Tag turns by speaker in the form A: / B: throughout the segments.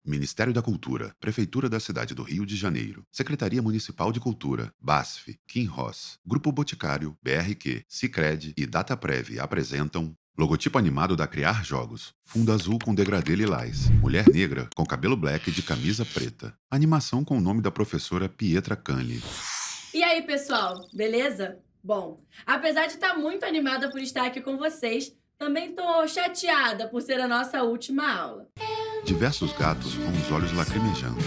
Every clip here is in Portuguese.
A: Ministério da Cultura, Prefeitura da Cidade do Rio de Janeiro, Secretaria Municipal de Cultura, BASF, Kim Ross, Grupo Boticário, BRQ, Sicredi e Dataprev apresentam logotipo animado da Criar Jogos, fundo azul com degradê lilás, mulher negra com cabelo black de camisa preta, animação com o nome da professora Pietra Canli.
B: E aí, pessoal, beleza? Bom, apesar de estar muito animada por estar aqui com vocês, também tô chateada por ser a nossa última aula.
A: Diversos gatos com os olhos lacrimejando.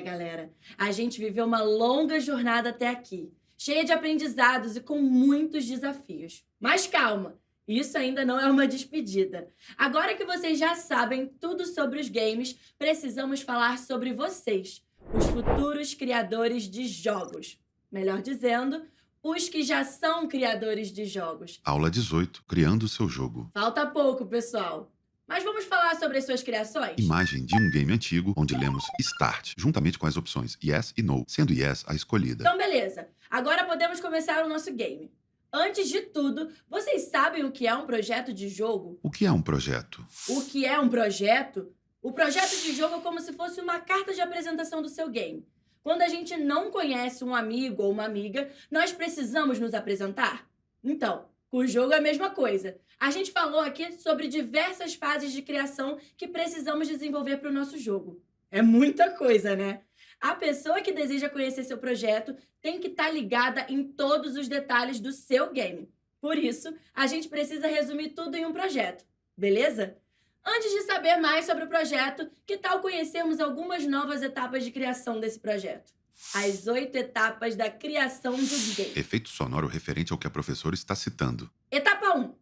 B: Galera, a gente viveu uma longa jornada até aqui, cheia de aprendizados e com muitos desafios. Mas calma, isso ainda não é uma despedida. Agora que vocês já sabem tudo sobre os games, precisamos falar sobre vocês, os futuros criadores de jogos. Melhor dizendo, os que já são criadores de jogos.
A: Aula 18, Criando o seu jogo.
B: Falta pouco, pessoal. Mas vamos falar sobre as suas criações?
A: Imagem de um game antigo onde lemos Start, juntamente com as opções Yes e No, sendo Yes a escolhida.
B: Então, beleza. Agora podemos começar o nosso game. Antes de tudo, vocês sabem o que é um projeto de jogo?
A: O que é um projeto?
B: O que é um projeto? O projeto de jogo é como se fosse uma carta de apresentação do seu game. Quando a gente não conhece um amigo ou uma amiga, nós precisamos nos apresentar? Então, com o jogo é a mesma coisa. A gente falou aqui sobre diversas fases de criação que precisamos desenvolver para o nosso jogo. É muita coisa, né? A pessoa que deseja conhecer seu projeto tem que estar ligada em todos os detalhes do seu game. Por isso, a gente precisa resumir tudo em um projeto, beleza? Antes de saber mais sobre o projeto, que tal conhecermos algumas novas etapas de criação desse projeto? As 8 etapas da criação do game.
A: Efeito sonoro referente ao que a professora está citando.
B: Etapa 1.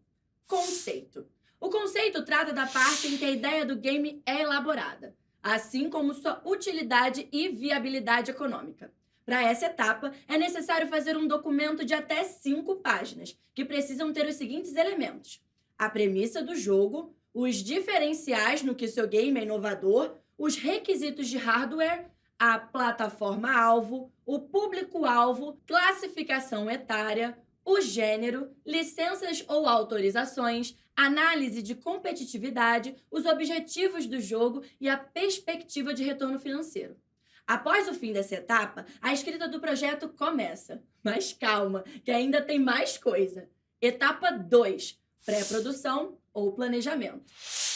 B: Conceito. O conceito trata da parte em que a ideia do game é elaborada, assim como sua utilidade e viabilidade econômica. Para essa etapa, é necessário fazer um documento de até 5 páginas, que precisam ter os seguintes elementos: a premissa do jogo, os diferenciais no que seu game é inovador, os requisitos de hardware, a plataforma-alvo, o público-alvo, classificação etária, o gênero, licenças ou autorizações, análise de competitividade, os objetivos do jogo e a perspectiva de retorno financeiro. Após o fim dessa etapa, a escrita do projeto começa. Mas calma, que ainda tem mais coisa. Etapa 2. Pré-produção ou planejamento.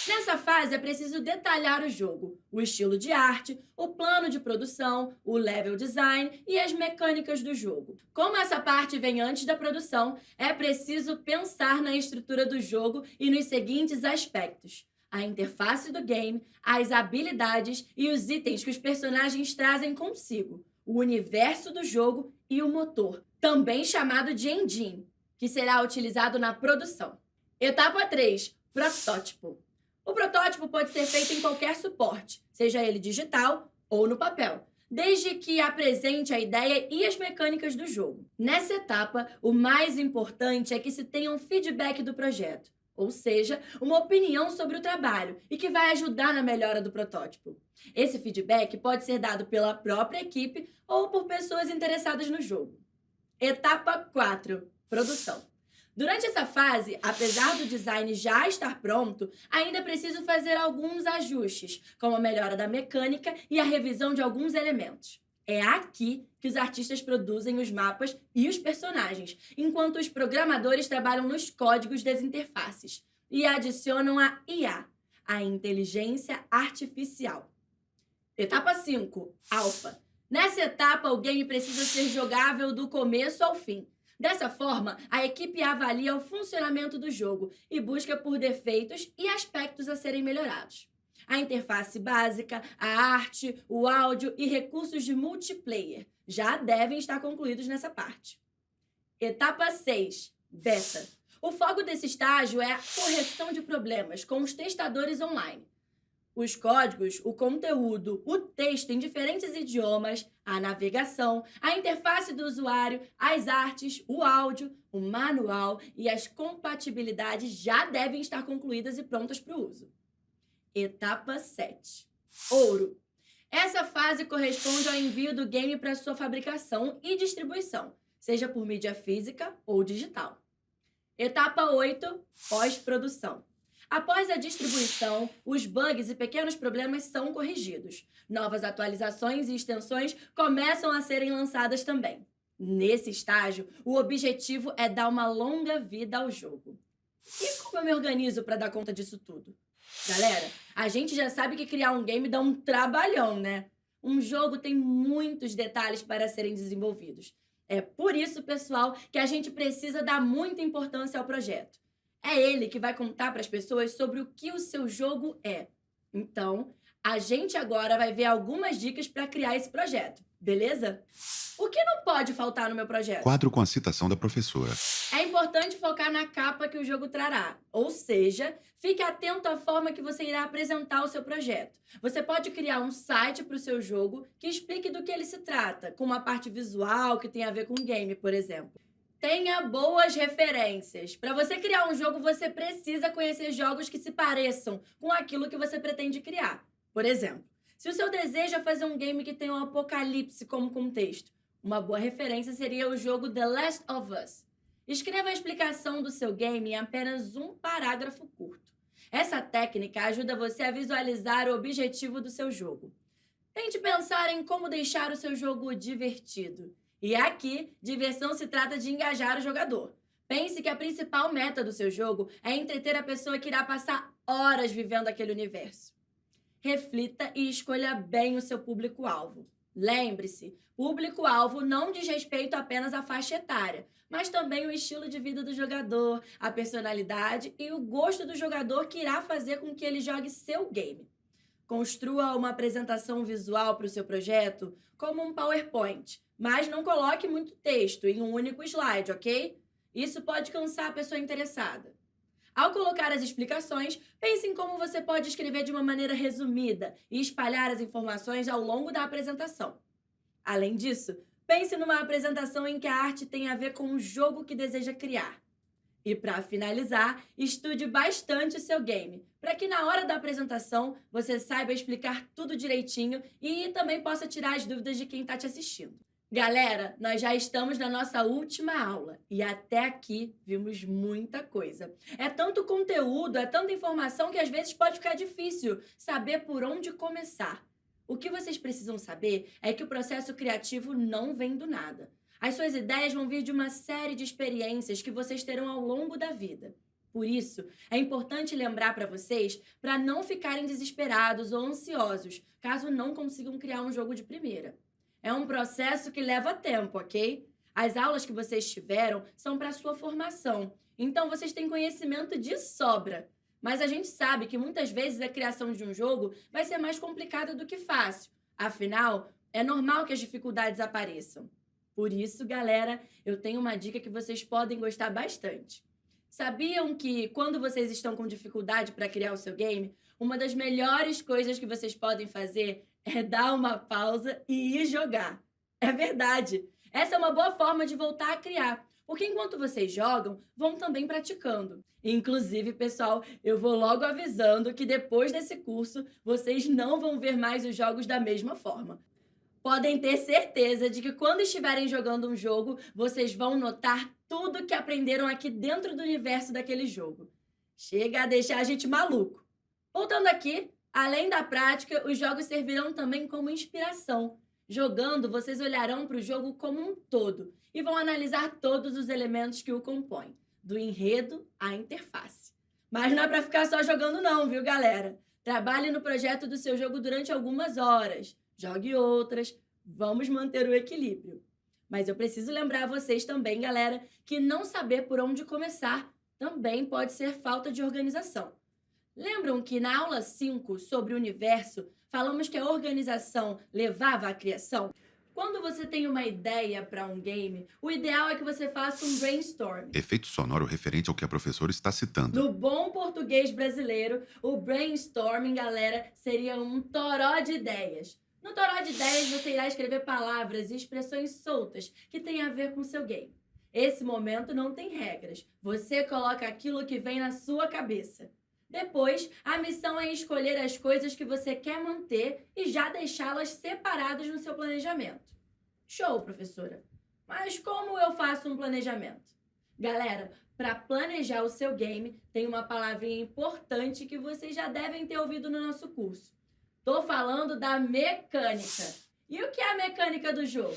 B: Nessa fase é preciso detalhar o jogo, o estilo de arte, o plano de produção, o level design e as mecânicas do jogo. Como essa parte vem antes da produção, é preciso pensar na estrutura do jogo e nos seguintes aspectos: a interface do game, as habilidades e os itens que os personagens trazem consigo, o universo do jogo e o motor, também chamado de engine, que será utilizado na produção. Etapa 3. Protótipo. O protótipo pode ser feito em qualquer suporte, seja ele digital ou no papel, desde que apresente a ideia e as mecânicas do jogo. Nessa etapa, o mais importante é que se tenha um feedback do projeto, ou seja, uma opinião sobre o trabalho e que vai ajudar na melhora do protótipo. Esse feedback pode ser dado pela própria equipe ou por pessoas interessadas no jogo. Etapa 4. Produção. Durante essa fase, apesar do design já estar pronto, ainda é preciso fazer alguns ajustes, como a melhora da mecânica e a revisão de alguns elementos. É aqui que os artistas produzem os mapas e os personagens, enquanto os programadores trabalham nos códigos das interfaces e adicionam a IA, a inteligência artificial. Etapa 5. Alpha. Nessa etapa, o game precisa ser jogável do começo ao fim. Dessa forma, a equipe avalia o funcionamento do jogo e busca por defeitos e aspectos a serem melhorados. A interface básica, a arte, o áudio e recursos de multiplayer já devem estar concluídos nessa parte. Etapa 6. Beta. O foco desse estágio é a correção de problemas com os testadores online. Os códigos, o conteúdo, o texto em diferentes idiomas, a navegação, a interface do usuário, as artes, o áudio, o manual e as compatibilidades já devem estar concluídas e prontas para o uso. Etapa 7. Ouro. Essa fase corresponde ao envio do game para sua fabricação e distribuição, seja por mídia física ou digital. Etapa 8. Pós-produção. Após a distribuição, os bugs e pequenos problemas são corrigidos. Novas atualizações e extensões começam a serem lançadas também. Nesse estágio, o objetivo é dar uma longa vida ao jogo. E como eu me organizo para dar conta disso tudo? Galera, a gente já sabe que criar um game dá um trabalhão, né? Um jogo tem muitos detalhes para serem desenvolvidos. É por isso, pessoal, que a gente precisa dar muita importância ao projeto. É ele que vai contar para as pessoas sobre o que o seu jogo é. Então, a gente agora vai ver algumas dicas para criar esse projeto, beleza? O que não pode faltar no meu projeto?
A: Quadro com a citação da professora.
B: É importante focar na capa que o jogo trará, ou seja, fique atento à forma que você irá apresentar o seu projeto. Você pode criar um site para o seu jogo que explique do que ele se trata, com uma parte visual que tem a ver com o game, por exemplo. Tenha boas referências. Para você criar um jogo, você precisa conhecer jogos que se pareçam com aquilo que você pretende criar. Por exemplo, se o seu desejo é fazer um game que tenha um apocalipse como contexto, uma boa referência seria o jogo The Last of Us. Escreva a explicação do seu game em apenas um parágrafo curto. Essa técnica ajuda você a visualizar o objetivo do seu jogo. Tente pensar em como deixar o seu jogo divertido. E aqui, diversão se trata de engajar o jogador. Pense que a principal meta do seu jogo é entreter a pessoa que irá passar horas vivendo aquele universo. Reflita e escolha bem o seu público-alvo. Lembre-se, público-alvo não diz respeito apenas à faixa etária, mas também o estilo de vida do jogador, a personalidade e o gosto do jogador que irá fazer com que ele jogue seu game. Construa uma apresentação visual para o seu projeto como um PowerPoint, mas não coloque muito texto em um único slide, ok? Isso pode cansar a pessoa interessada. Ao colocar as explicações, pense em como você pode escrever de uma maneira resumida e espalhar as informações ao longo da apresentação. Além disso, pense numa apresentação em que a arte tem a ver com o jogo que deseja criar. E para finalizar, estude bastante o seu game, para que na hora da apresentação você saiba explicar tudo direitinho e também possa tirar as dúvidas de quem está te assistindo. Galera, nós já estamos na nossa última aula e até aqui vimos muita coisa. É tanto conteúdo, é tanta informação que às vezes pode ficar difícil saber por onde começar. O que vocês precisam saber é que o processo criativo não vem do nada. As suas ideias vão vir de uma série de experiências que vocês terão ao longo da vida. Por isso, é importante lembrar para vocês para não ficarem desesperados ou ansiosos caso não consigam criar um jogo de primeira. É um processo que leva tempo, ok? As aulas que vocês tiveram são para sua formação, então vocês têm conhecimento de sobra. Mas a gente sabe que muitas vezes a criação de um jogo vai ser mais complicada do que fácil. Afinal, é normal que as dificuldades apareçam. Por isso, galera, eu tenho uma dica que vocês podem gostar bastante. Sabiam que quando vocês estão com dificuldade para criar o seu game, uma das melhores coisas que vocês podem fazer é dar uma pausa e ir jogar? É verdade! Essa é uma boa forma de voltar a criar, porque enquanto vocês jogam, vão também praticando. Inclusive, pessoal, eu vou logo avisando que depois desse curso, vocês não vão ver mais os jogos da mesma forma. Podem ter certeza de que quando estiverem jogando um jogo, vocês vão notar tudo que aprenderam aqui dentro do universo daquele jogo. Chega a deixar a gente maluco. Voltando aqui, além da prática, os jogos servirão também como inspiração. Jogando, vocês olharão para o jogo como um todo e vão analisar todos os elementos que o compõem, do enredo à interface. Mas não é para ficar só jogando não, viu, galera? Trabalhe no projeto do seu jogo durante algumas horas. Jogue outras, vamos manter o equilíbrio. Mas eu preciso lembrar vocês também, galera, que não saber por onde começar também pode ser falta de organização. Lembram que na aula 5 sobre o universo, falamos que a organização levava à criação? Quando você tem uma ideia para um game, o ideal é que você faça um brainstorm.
A: Efeito sonoro referente ao que a professora está citando.
B: No bom português brasileiro, o brainstorming, galera, seria um toró de ideias. No toró de ideias, você irá escrever palavras e expressões soltas que têm a ver com o seu game. Esse momento não tem regras. Você coloca aquilo que vem na sua cabeça. Depois, a missão é escolher as coisas que você quer manter e já deixá-las separadas no seu planejamento. Show, professora! Mas como eu faço um planejamento? Galera, para planejar o seu game, tem uma palavrinha importante que vocês já devem ter ouvido no nosso curso. Tô falando da mecânica. E o que é a mecânica do jogo?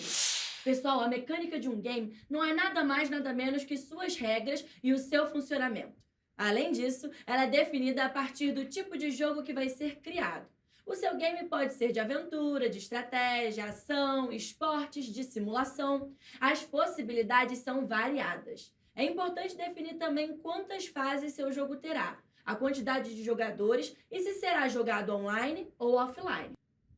B: Pessoal, a mecânica de um game não é nada mais, nada menos que suas regras e o seu funcionamento. Além disso, ela é definida a partir do tipo de jogo que vai ser criado. O seu game pode ser de aventura, de estratégia, ação, esportes, de simulação. As possibilidades são variadas. É importante definir também quantas fases seu jogo terá, a quantidade de jogadores e se será jogado online ou offline.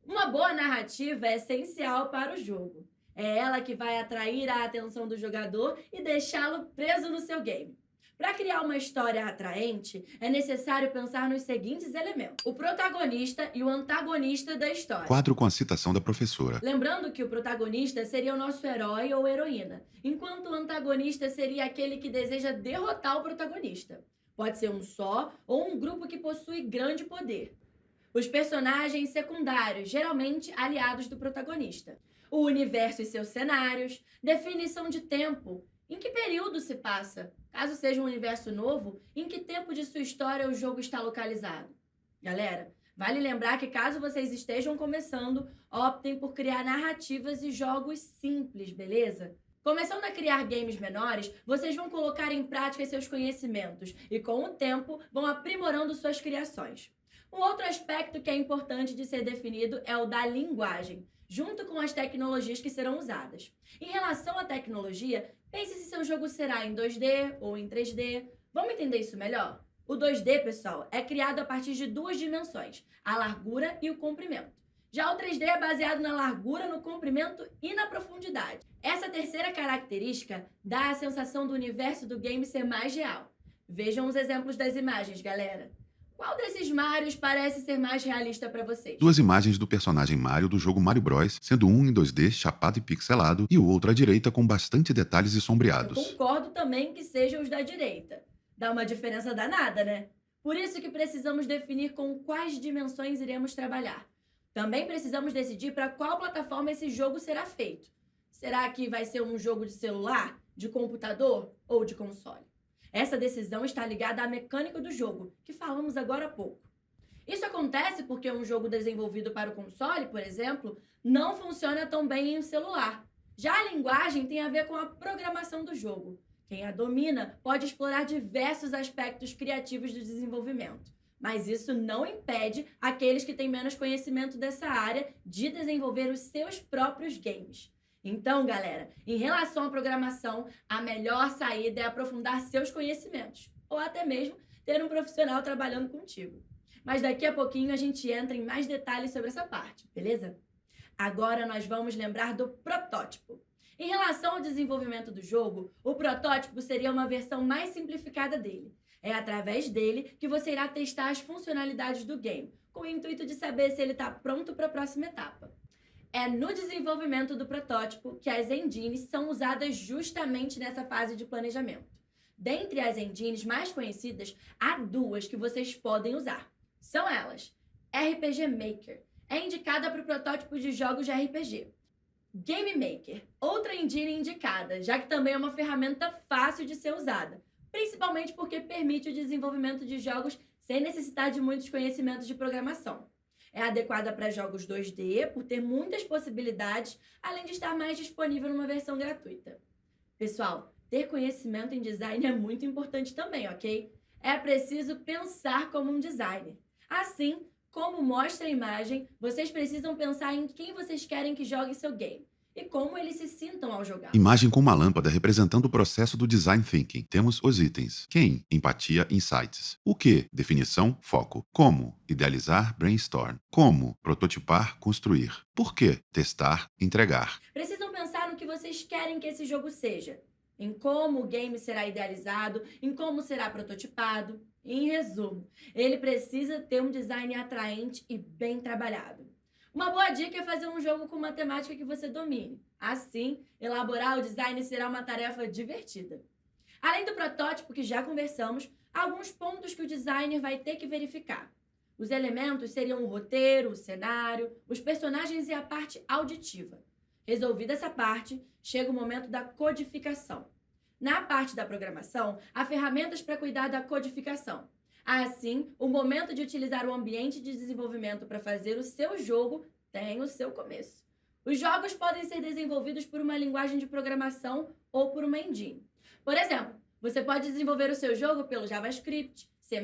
B: Uma boa narrativa é essencial para o jogo. É ela que vai atrair a atenção do jogador e deixá-lo preso no seu game. Para criar uma história atraente, é necessário pensar nos seguintes elementos: o protagonista e o antagonista da história.
A: Quadro com a citação da professora.
B: Lembrando que o protagonista seria o nosso herói ou heroína, enquanto o antagonista seria aquele que deseja derrotar o protagonista. Pode ser um só ou um grupo que possui grande poder. Os personagens secundários, geralmente aliados do protagonista. O universo e seus cenários, definição de tempo, em que período se passa, caso seja um universo novo, em que tempo de sua história o jogo está localizado. Galera, vale lembrar que caso vocês estejam começando, optem por criar narrativas e jogos simples, beleza? Começando a criar games menores, vocês vão colocar em prática seus conhecimentos e, com o tempo, vão aprimorando suas criações. Um outro aspecto que é importante de ser definido é o da linguagem, junto com as tecnologias que serão usadas. Em relação à tecnologia, pense se seu jogo será em 2D ou em 3D. Vamos entender isso melhor? O 2D, pessoal, é criado a partir de duas dimensões, a largura e o comprimento. Já o 3D é baseado na largura, no comprimento e na profundidade. Essa terceira característica dá a sensação do universo do game ser mais real. Vejam os exemplos das imagens, galera. Qual desses Marios parece ser mais realista para vocês?
A: Duas imagens do personagem Mario do jogo Mario Bros, sendo um em 2D, chapado e pixelado, e o outro à direita com bastante detalhes e
B: Eu
A: sombreados.
B: concordo também que sejam os da direita. Dá uma diferença danada, né? Por isso que precisamos definir com quais dimensões iremos trabalhar. Também precisamos decidir para qual plataforma esse jogo será feito. Será que vai ser um jogo de celular, de computador ou de console? Essa decisão está ligada à mecânica do jogo, que falamos agora há pouco. Isso acontece porque um jogo desenvolvido para o console, por exemplo, não funciona tão bem em um celular. Já a linguagem tem a ver com a programação do jogo. Quem a domina pode explorar diversos aspectos criativos do desenvolvimento, mas isso não impede aqueles que têm menos conhecimento dessa área de desenvolver os seus próprios games. Então, galera, em relação à programação, a melhor saída é aprofundar seus conhecimentos, ou até mesmo ter um profissional trabalhando contigo. Mas daqui a pouquinho a gente entra em mais detalhes sobre essa parte, beleza? Agora nós vamos lembrar do protótipo. Em relação ao desenvolvimento do jogo, o protótipo seria uma versão mais simplificada dele. É através dele que você irá testar as funcionalidades do game, com o intuito de saber se ele está pronto para a próxima etapa. É no desenvolvimento do protótipo que as engines são usadas justamente nessa fase de planejamento. Dentre as engines mais conhecidas, há duas que vocês podem usar. São elas: RPG Maker, é indicada para o protótipo de jogos de RPG. Game Maker, outra engine indicada, já que também é uma ferramenta fácil de ser usada, principalmente porque permite o desenvolvimento de jogos sem necessidade de muitos conhecimentos de programação. É adequada para jogos 2D, por ter muitas possibilidades, além de estar mais disponível numa versão gratuita. Pessoal, ter conhecimento em design é muito importante também, ok? É preciso pensar como um designer. Assim, como mostra a imagem, vocês precisam pensar em quem vocês querem que jogue seu game e como eles se sintam ao jogar.
A: Imagem com uma lâmpada representando o processo do design thinking. Temos os itens. Quem? Empatia, insights. O que? Definição, foco. Como? Idealizar, brainstorm. Como? Prototipar, construir. Por quê? Testar, entregar.
B: Precisam pensar no que vocês querem que esse jogo seja, em como o game será idealizado, em como será prototipado. Em resumo, ele precisa ter um design atraente e bem trabalhado. Uma boa dica é fazer um jogo com uma temática que você domine. Assim, elaborar o design será uma tarefa divertida. Além do protótipo que já conversamos, há alguns pontos que o designer vai ter que verificar. Os elementos seriam o roteiro, o cenário, os personagens e a parte auditiva. Resolvida essa parte, chega o momento da codificação. Na parte da programação, há ferramentas para cuidar da codificação. Assim, o momento de utilizar o ambiente de desenvolvimento para fazer o seu jogo tem o seu começo. Os jogos podem ser desenvolvidos por uma linguagem de programação ou por uma engine. Por exemplo, você pode desenvolver o seu jogo pelo JavaScript, C++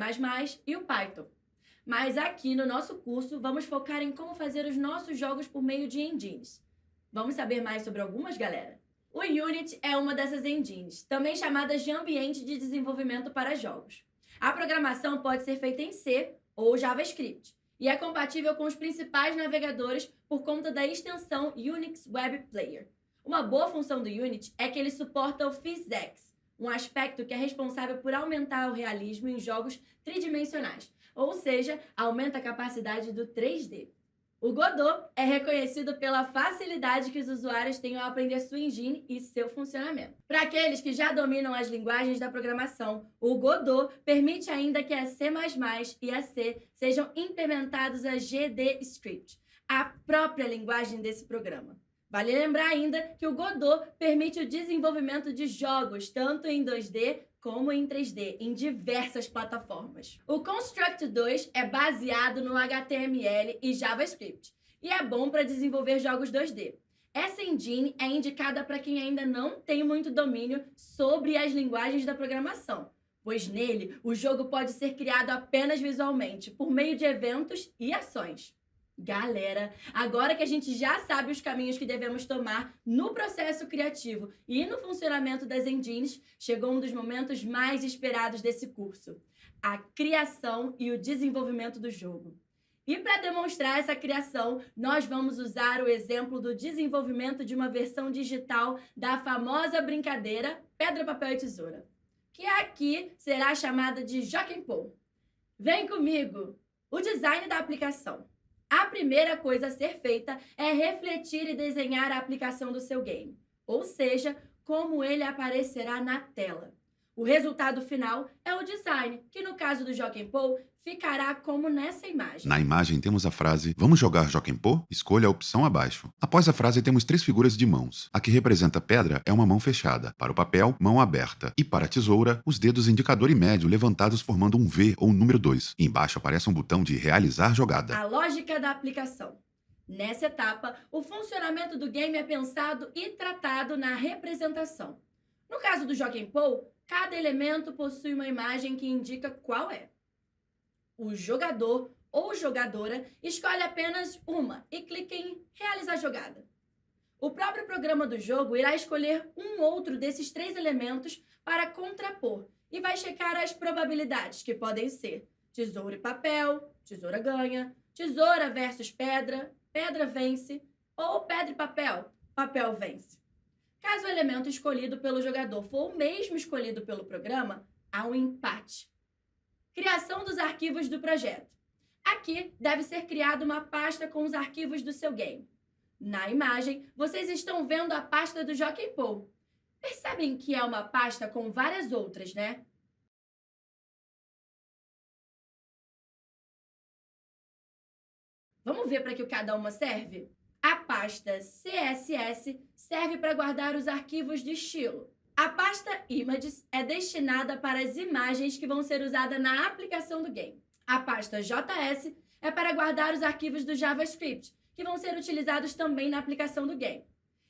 B: e o Python. Mas aqui no nosso curso, vamos focar em como fazer os nossos jogos por meio de engines. Vamos saber mais sobre algumas, galera? O Unity é uma dessas engines, também chamadas de ambiente de desenvolvimento para jogos. A programação pode ser feita em C ou JavaScript e é compatível com os principais navegadores por conta da extensão Unix Web Player. Uma boa função do Unity é que ele suporta o PhysX, um aspecto que é responsável por aumentar o realismo em jogos tridimensionais, ou seja, aumenta a capacidade do 3D. O Godot é reconhecido pela facilidade que os usuários têm ao aprender sua engine e seu funcionamento. Para aqueles que já dominam as linguagens da programação, o Godot permite ainda que a C++ e a C sejam implementados a GDScript, a própria linguagem desse programa. Vale lembrar ainda que o Godot permite o desenvolvimento de jogos tanto em 2D como em 3D, em diversas plataformas. O Construct 2 é baseado no HTML e JavaScript e é bom para desenvolver jogos 2D. Essa engine é indicada para quem ainda não tem muito domínio sobre as linguagens da programação, pois nele o jogo pode ser criado apenas visualmente, por meio de eventos e ações. Galera, agora que a gente já sabe os caminhos que devemos tomar no processo criativo e no funcionamento das engines, chegou um dos momentos mais esperados desse curso: a criação e o desenvolvimento do jogo. E para demonstrar essa criação, nós vamos usar o exemplo do desenvolvimento de uma versão digital da famosa brincadeira Pedra, Papel e Tesoura, que aqui será chamada de Jockey Pô. Vem comigo! O design da aplicação. A primeira coisa a ser feita é refletir e desenhar a aplicação do seu game, ou seja, como ele aparecerá na tela. O resultado final é o design, que no caso do Jockey Pô, ficará como nessa imagem.
A: Na imagem temos a frase "Vamos jogar Jockey Pô?" Escolha a opção abaixo. Após a frase temos 3 figuras de mãos. A que representa a pedra é uma mão fechada. Para o papel, mão aberta. E para a tesoura, os dedos indicador e médio levantados formando um V ou número 2. Embaixo aparece um botão de realizar jogada.
B: A lógica da aplicação. Nessa etapa, o funcionamento do game é pensado e tratado na representação. No caso do Jockey Pô, cada elemento possui uma imagem que indica qual é. O jogador ou jogadora escolhe apenas uma e clica em realizar jogada. O próprio programa do jogo irá escolher um outro desses 3 elementos para contrapor e vai checar as probabilidades, que podem ser tesoura e papel, tesoura ganha, tesoura versus pedra, pedra vence, ou pedra e papel, papel vence. Caso o elemento escolhido pelo jogador for o mesmo escolhido pelo programa, há um empate. Criação dos arquivos do projeto. Aqui deve ser criada uma pasta com os arquivos do seu game. Na imagem, vocês estão vendo a pasta do Jockey Pô. Percebem que é uma pasta com várias outras, né? Vamos ver para que cada uma serve? A pasta CSS serve para guardar os arquivos de estilo. A pasta Images é destinada para as imagens que vão ser usadas na aplicação do game. A pasta JS é para guardar os arquivos do JavaScript, que vão ser utilizados também na aplicação do game.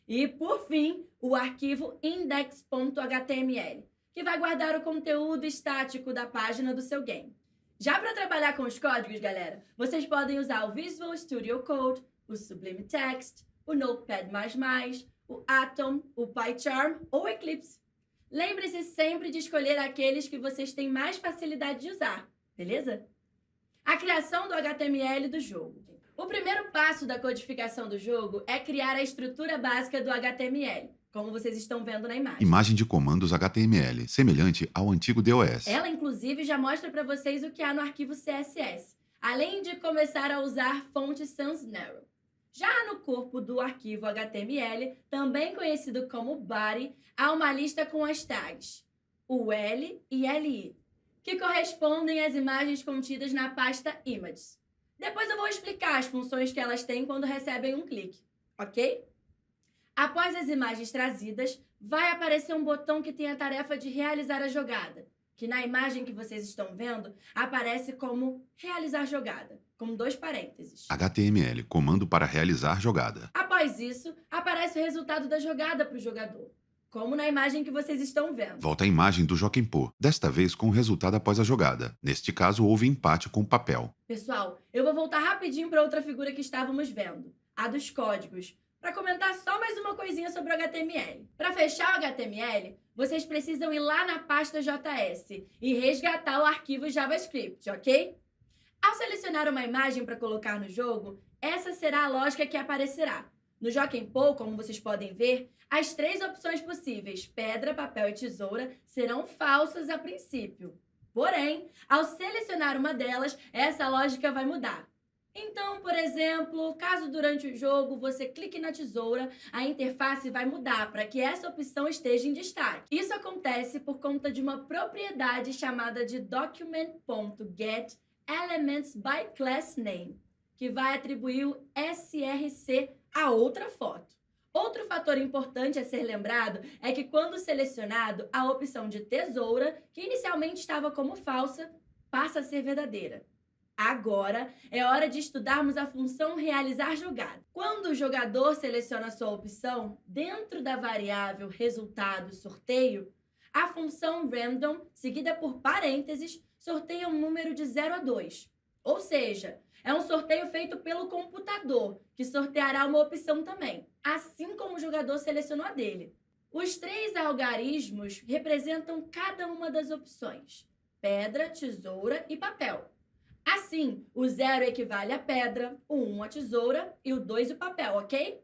B: E, por fim, o arquivo index.html, que vai guardar o conteúdo estático da página do seu game. Já para trabalhar com os códigos, galera, vocês podem usar o Visual Studio Code, o Sublime Text, o Notepad++, o Atom, o PyCharm ou o Eclipse. Lembre-se sempre de escolher aqueles que vocês têm mais facilidade de usar, beleza? A criação do HTML do jogo. O primeiro passo da codificação do jogo é criar a estrutura básica do HTML, como vocês estão vendo na imagem.
A: Imagem de comandos HTML, semelhante ao antigo DOS.
B: Ela, inclusive, já mostra para vocês o que há no arquivo CSS, além de começar a usar fonte sans narrow. Já no corpo do arquivo HTML, também conhecido como body, há uma lista com as tags UL e LI, que correspondem às imagens contidas na pasta Images. Depois eu vou explicar as funções que elas têm quando recebem um clique, ok? Após as imagens trazidas, vai aparecer um botão que tem a tarefa de realizar a jogada, que na imagem que vocês estão vendo aparece como realizar jogada, com 2 parênteses.
A: HTML, comando para realizar jogada.
B: Após isso, aparece o resultado da jogada para o jogador, como na imagem que vocês estão vendo.
A: Volta a imagem do Joaquim Pô, desta vez com o resultado após a jogada. Neste caso, houve empate com o papel.
B: Pessoal, eu vou voltar rapidinho para outra figura que estávamos vendo, a dos códigos, para comentar só mais uma coisinha sobre o HTML. Para fechar o HTML, vocês precisam ir lá na pasta JS e resgatar o arquivo JavaScript, ok? Ao selecionar uma imagem para colocar no jogo, essa será a lógica que aparecerá. No Joaquim Pô, como vocês podem ver, as 3 opções possíveis, pedra, papel e tesoura, serão falsas a princípio. Porém, ao selecionar uma delas, essa lógica vai mudar. Então, por exemplo, caso durante o jogo você clique na tesoura, a interface vai mudar para que essa opção esteja em destaque. Isso acontece por conta de uma propriedade chamada de document.getElementsByClassName, que vai atribuir o src a outra foto. Outro fator importante a ser lembrado é que quando selecionado, a opção de tesoura, que inicialmente estava como falsa, passa a ser verdadeira. Agora é hora de estudarmos a função realizar jogada. Quando o jogador seleciona sua opção, dentro da variável resultado sorteio, a função random, seguida por parênteses, sorteia um número de 0 a 2. Ou seja, é um sorteio feito pelo computador, que sorteará uma opção também, assim como o jogador selecionou a dele. Os 3 algarismos representam cada uma das opções: pedra, tesoura e papel. Assim, o 0 equivale à pedra, o 1 à tesoura e o 2 ao papel, ok?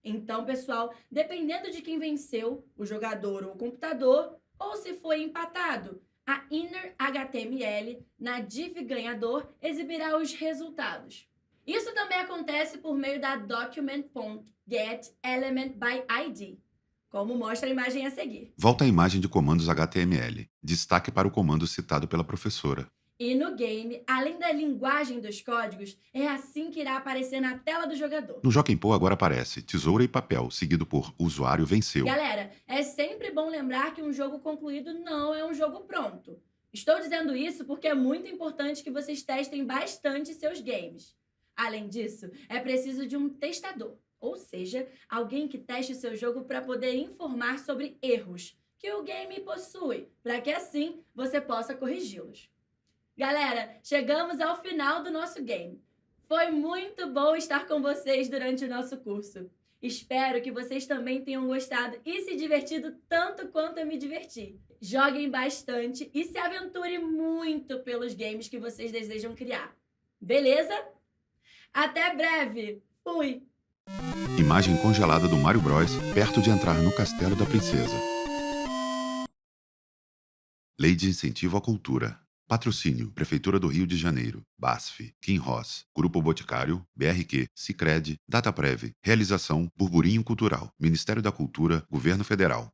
B: Então, pessoal, dependendo de quem venceu, o jogador ou o computador, ou se foi empatado, a inner HTML na div ganhador exibirá os resultados. Isso também acontece por meio da document.getElementById, como mostra a imagem a seguir.
A: Volta a imagem de comandos HTML. Destaque para o comando citado pela professora.
B: E no game, além da linguagem dos códigos, é assim que irá aparecer na tela do jogador.
A: No Joaquim Pô agora aparece tesoura e papel, seguido por usuário venceu.
B: Galera, é sempre bom lembrar que um jogo concluído não é um jogo pronto. Estou dizendo isso porque é muito importante que vocês testem bastante seus games. Além disso, é preciso de um testador, ou seja, alguém que teste o seu jogo para poder informar sobre erros que o game possui, para que assim você possa corrigi-los. Galera, chegamos ao final do nosso game. Foi muito bom estar com vocês durante o nosso curso. Espero que vocês também tenham gostado e se divertido tanto quanto eu me diverti. Joguem bastante e se aventurem muito pelos games que vocês desejam criar. Beleza? Até breve! Fui!
A: Imagem congelada do Mario Bros, perto de entrar no castelo da princesa. Lei de Incentivo à Cultura. Patrocínio: Prefeitura do Rio de Janeiro, BASF, Kim Ross, Grupo Boticário, BRQ, Sicredi, Dataprev. Realização: Burburinho Cultural, Ministério da Cultura, Governo Federal.